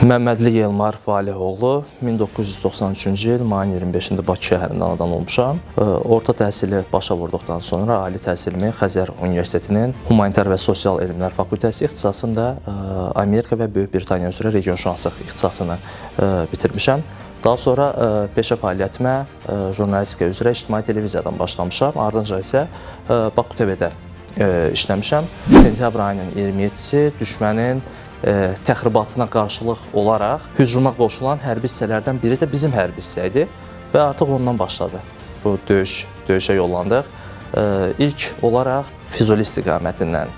Məmmədli Yelmar Falihoğlu 1993-cü il mayın 25-də Bakı şəhərində anadan olmuşam. Orta təhsili başa vurduqdan sonra ali təhsilimi Xəzər Universitetinin Humanitar və Sosial Elmlər Fakültəsi ixtisasında Amerika və Böyük Britaniya üzrə regionşünaslıq ixtisasını bitirmişəm. Daha sonra peşə fəaliyyətimə jurnalistika üzrə ictimai televiziyadan başlamışam. Ardınca isə Baku TV-də işləmişəm. Sentyabr ayının 27-si düşmənin təxribatına qarşılıq olaraq hücuma qoşulan hərbi hissələrdən biri də bizim hərbi hissə idi və artıq ondan başladı. Bu döyüşə yollandıq. İlk olaraq Füzuli istiqamətindən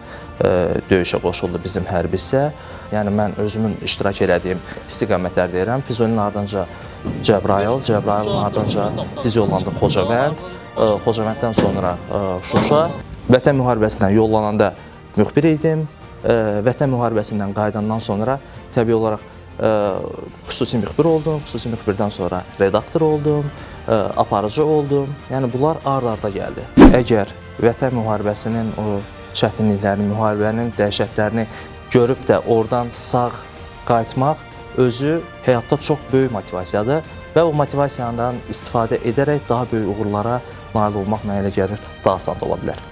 döyüşə qoşuldu bizim hərbi hissə. Yəni mən özümün iştirak elədiyim istiqamətlər deyirəm. Füzulinin ardınca Cəbrayılın ardınca biz yollandıq Xocavənd, Xocavənddən sonra Şuşa. Vətən müharibəsinə yollananda müxbir idim. Vətən müharibəsindən qayıdandan sonra təbii olaraq xüsusi müxbir oldum, xüsusi müxbirdən sonra redaktor oldum, aparıcı oldum. Yəni bunlar ard-arda gəldi. Əgər vətən müharibəsinin o çətinliklərini, müharibənin dəhşətlərini görüb də oradan sağ qayıtmaq özü həyatda çox böyük motivasiyadır və o motivasiyadan istifadə edərək daha böyük uğurlara nail olmaq mənə elə gəlir daha asan ola bilər.